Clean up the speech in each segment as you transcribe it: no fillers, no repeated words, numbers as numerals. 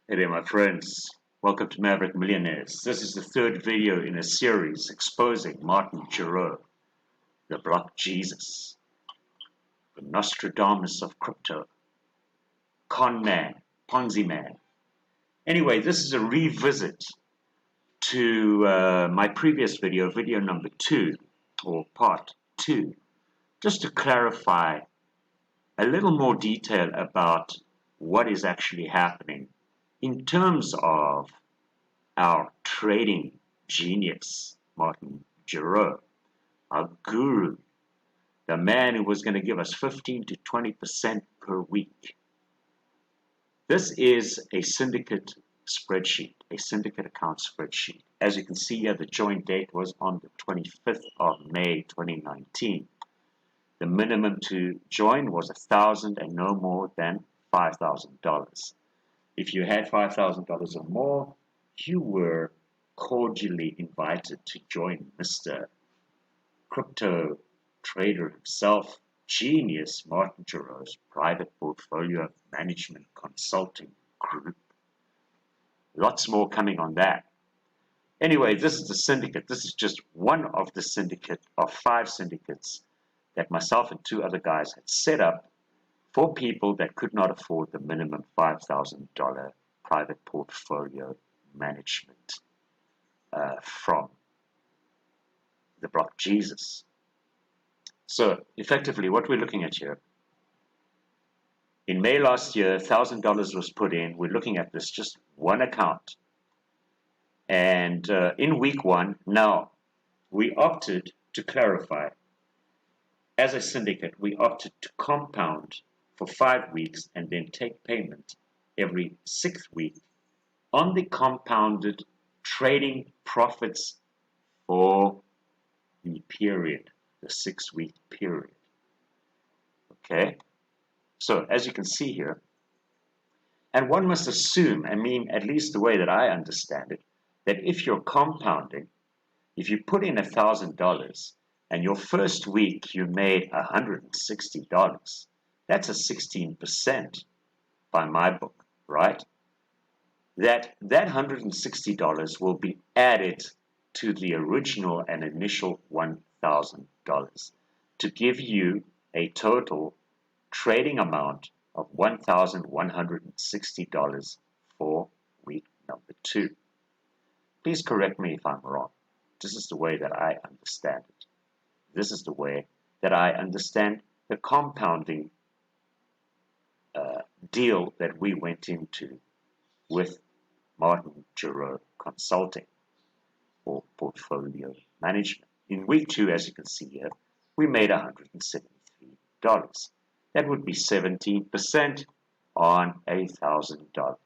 Hey there, my friends. Welcome to Maverick Millionaires. This is the third video in a series exposing Martin Gerraux, the Block Jesus, the Nostradamus of crypto, con man, Ponzi man. Anyway, this is a revisit to my previous video, video number 2, or part 2, just to clarify a little more detail about what is actually happening in terms of our trading genius, Martin Gerraux, our guru, the man who was going to give us 15 to 20% per week. This is a syndicate spreadsheet, a syndicate account spreadsheet. As you can see here, the joint date was on the 25th of May 2019. The minimum to join was $1,000 and no more than $5,000. If you had $5,000 or more, you were cordially invited to join Mr. Crypto Trader himself, genius Martin Gerraux's private portfolio management consulting group. Lots more coming on that. Anyway, this is the syndicate. This is just one of the syndicate of 5 syndicates that myself and 2 other guys had set up for people that could not afford the minimum $5,000 private portfolio management from the Block Jesus. So effectively what we're looking at here, in May last year, $1,000 was put in. We're looking at this just one account. And in week 1, now, we opted to clarify. As a syndicate, we opted to compound for 5 weeks and then take payment every 6th week on the compounded trading profits for the period, the 6-week period. Okay, so as you can see here, and one must assume, I mean, at least the way that I understand it, that if you're compounding, if you put in $1,000 and your first week you made $160, that's a 16% by my book, right? That $160 will be added to the original and initial $1,000 to give you a total trading amount of $1,160 for week number 2. Please correct me if I'm wrong. This is the way that I understand it. This is the way that I understand the compounding deal that we went into with Martin Gerraux Consulting for portfolio management. In week 2, as you can see here, we made $173. That would be 17% on $1,000.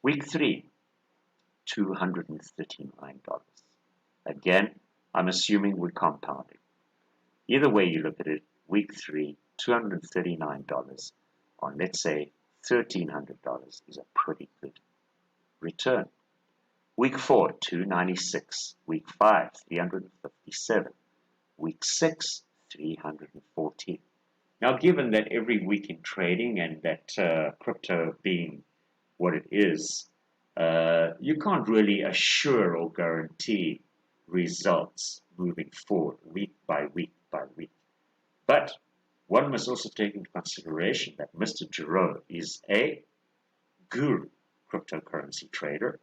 Week 3, $239. Again, I'm assuming we're compounding. Either way you look at it, week 3, $239 on, let's say, $1,300 is a pretty good return. Week 4, $296. Week 5, $357. Week 6, $314. Now, given that every week in trading and that crypto being what it is, you can't really assure or guarantee results moving forward week by week by week. But one must also take into consideration that Mr. Gerraux is a guru cryptocurrency trader,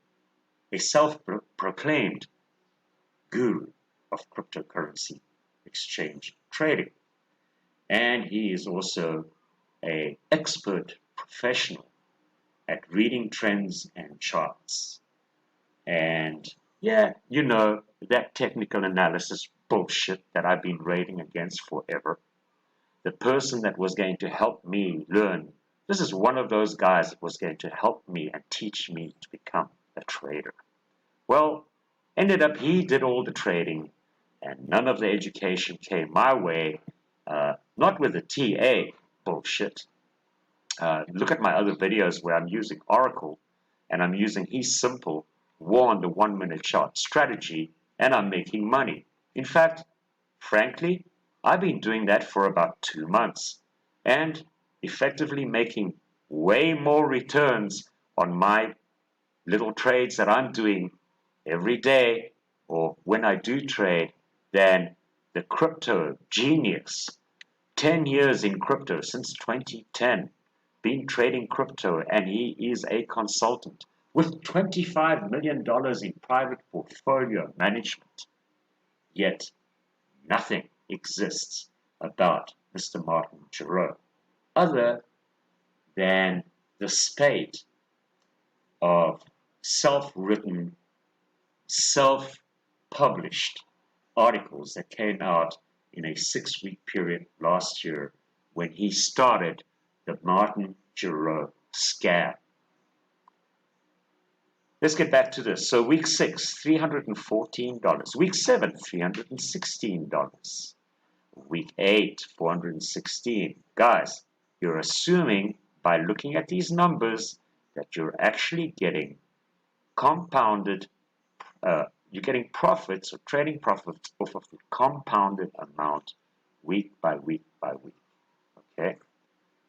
a self-proclaimed guru of cryptocurrency exchange trading. And he is also an expert professional at reading trends and charts. And yeah, you know, that technical analysis bullshit that I've been rating against forever. The person that was going to help me learn, this is one of those guys that was going to help me and teach me to become a trader. Well, ended up he did all the trading and none of the education came my way, not with the TA bullshit. Look at my other videos where I'm using Oracle and I'm using his simple war on the 1-minute chart strategy and I'm making money. In fact, frankly, I've been doing that for about 2 months and effectively making way more returns on my little trades that I'm doing every day or when I do trade than the crypto genius. 10 years in crypto since 2010, been trading crypto, and he is a consultant with $25 million in private portfolio management. Yet nothing exists about Mr. Martin Gerraux other than the spate of self-written, self-published articles that came out in a 6-week period last year when he started the Martin Gerraux scam. Let's get back to this. So week 6, $314. Week 7, $316. Week 8, $416. Guys, you're assuming by looking at these numbers that you're actually getting compounded, you're getting profits or trading profits off of the compounded amount week by week by week. Okay?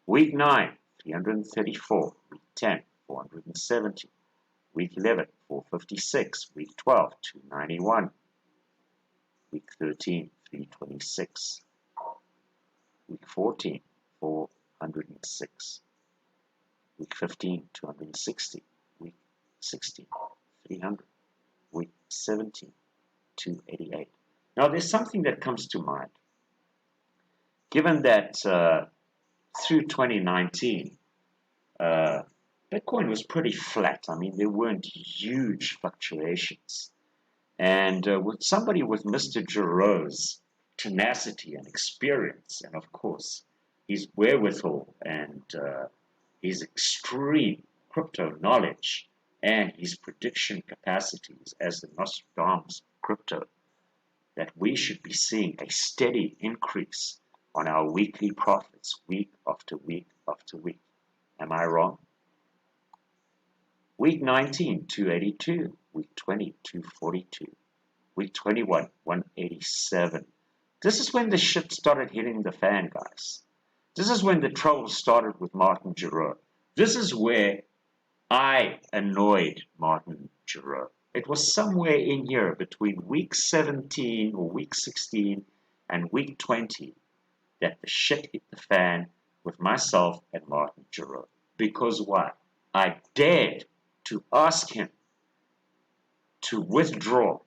Week 9, 334. Week 10, 470. Week 11, 456. Week 12, 291. Week 13, 326. Week 14, 406. Week 15, 260. Week 16, 300. Week 17, 288. Now, there's something that comes to mind. Given that through 2019, Bitcoin was pretty flat. I mean, there weren't huge fluctuations. And with somebody with Mr. Gerraux's tenacity and experience, and of course, his wherewithal and his extreme crypto knowledge and his prediction capacities as the Nostradamus of crypto, that we should be seeing a steady increase on our weekly profits week after week after week. Am I wrong? Week 19, 282. Week 20, 242. Week 21, 187. This is when the shit started hitting the fan, guys. This is when the trouble started with Martin Gerraux. This is where I annoyed Martin Gerraux. It was somewhere in here between week 17 or week 16 and week 20 that the shit hit the fan with myself and Martin Gerraux. Because why? I dared to ask him to withdraw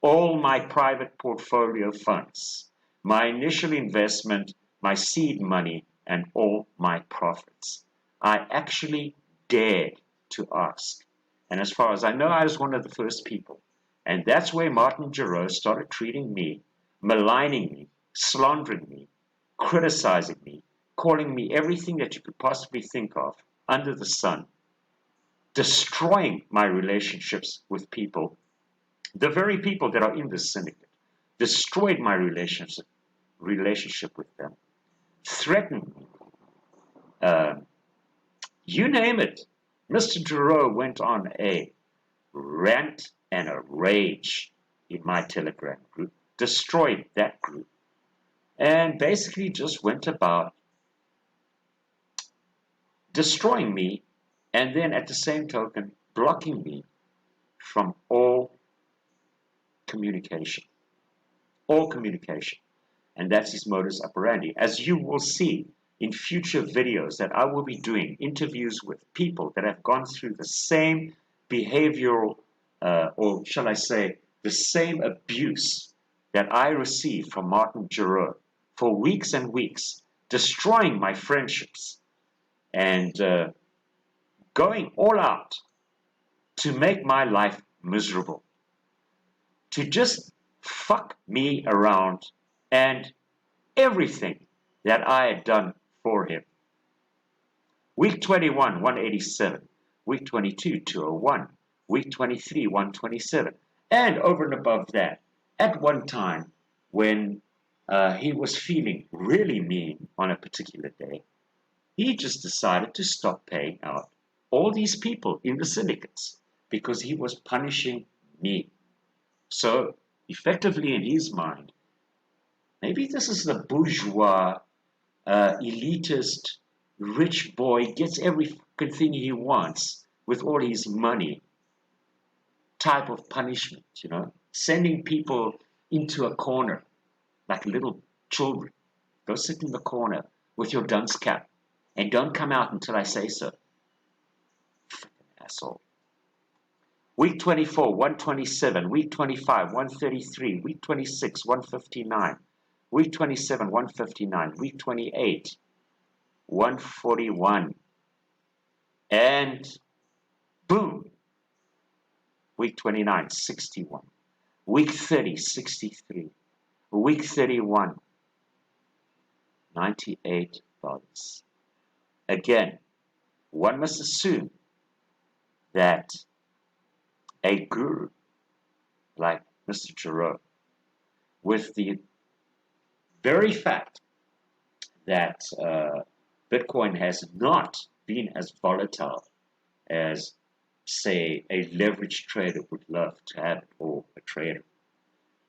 all my private portfolio funds, my initial investment, my seed money, and all my profits. I actually dared to ask. And as far as I know, I was one of the first people. And that's where Martin Gerraux started treating me, maligning me, slandering me, criticizing me, calling me everything that you could possibly think of under the sun, destroying my relationships with people, the very people that are in this syndicate, destroyed my relationship with them, threatened me, you name it. Mr. Gerraux went on a rant and a rage in my Telegram group, destroyed that group, and basically just went about destroying me, and then at the same token, blocking me from all communication. All communication. And that's his modus operandi. As you will see in future videos that I will be doing, interviews with people that have gone through the same behavioral, or shall I say, the same abuse that I received from Martin Gerraux for weeks and weeks, destroying my friendships and going all out to make my life miserable, to just fuck me around and everything that I had done for him. Week 21, 187. Week 22, 201. Week 23, 127. And over and above that, at one time when he was feeling really mean on a particular day, he just decided to stop paying out all these people in the syndicates because he was punishing me. So, effectively in his mind, maybe this is the bourgeois, elitist, rich boy, gets every fucking thing he wants, with all his money type of punishment, sending people into a corner like little children. Go sit in the corner with your dunce cap and don't come out until I say so. Fucking asshole. Week 24, 127. Week 25, 133. Week 26, 159. Week 27, 159. Week 28, 141. And boom. Week 29, 61. Week 30, 63. Week 31, $98. Again, one must assume that a guru like Mr. Gerraux, with the very fact that Bitcoin has not been as volatile as, say, a leveraged trader would love to have it, or a trader.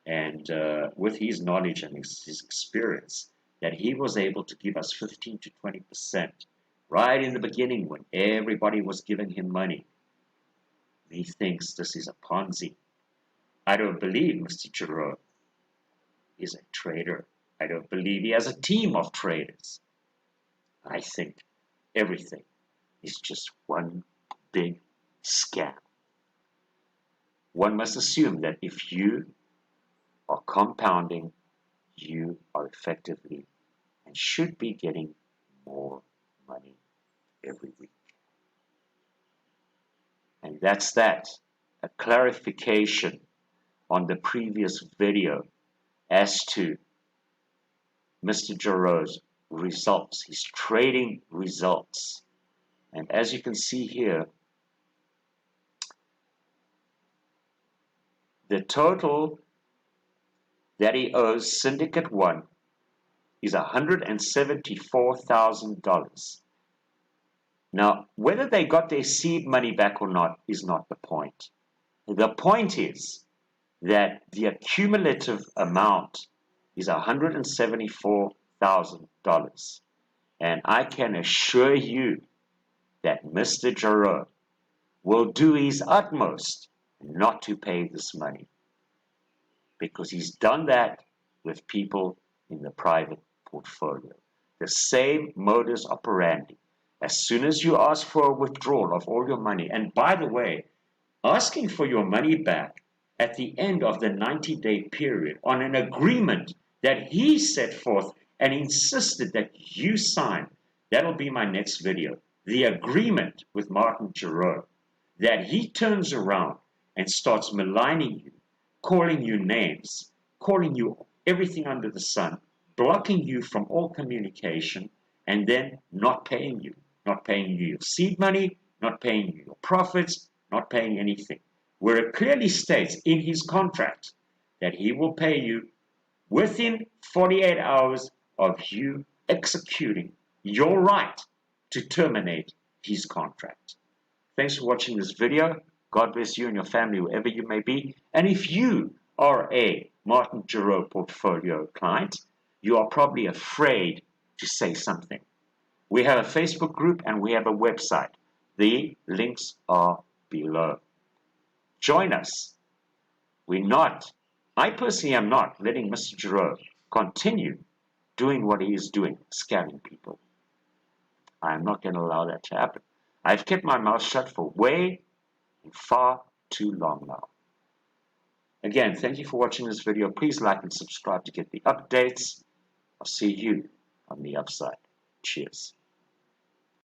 And with his knowledge and his experience, that he was able to give us 15 to 20% right in the beginning when everybody was giving him money. He thinks this is a Ponzi. I don't believe Mr. Gerraux is a trader. I don't believe he has a team of traders. I think everything is just one big scam. One must assume that if you are compounding, you are effectively and should be getting more money every week. And that's that. A clarification on the previous video as to Mr. Gerraux's results, his trading results. And as you can see here, the total that he owes Syndicate 1 is $174,000. Now, whether they got their seed money back or not is not the point. The point is that the accumulative amount is $174,000. And I can assure you that Mr. Gerraux will do his utmost not to pay this money, because he's done that with people in the private portfolio. The same modus operandi. As soon as you ask for a withdrawal of all your money, and by the way, asking for your money back at the end of the 90-day period on an agreement that he set forth and insisted that you sign, that'll be my next video. The agreement with Martin Gerraux, that he turns around and starts maligning you, calling you names, calling you everything under the sun, blocking you from all communication, and then not paying you. Not paying you your seed money, not paying you your profits, not paying anything. Where it clearly states in his contract that he will pay you within 48 hours of you executing your right to terminate his contract. Thanks for watching this video. God bless you and your family, wherever you may be. And if you are a Martin Gerraux portfolio client, you are probably afraid to say something. We have a Facebook group and we have a website. The links are below. Join us. I personally am not letting Mr. Gerraux continue doing what he is doing, scamming people. I am not going to allow that to happen. I've kept my mouth shut for way and far too long now. Again, thank you for watching this video. Please like and subscribe to get the updates. I'll see you on the upside. Cheers.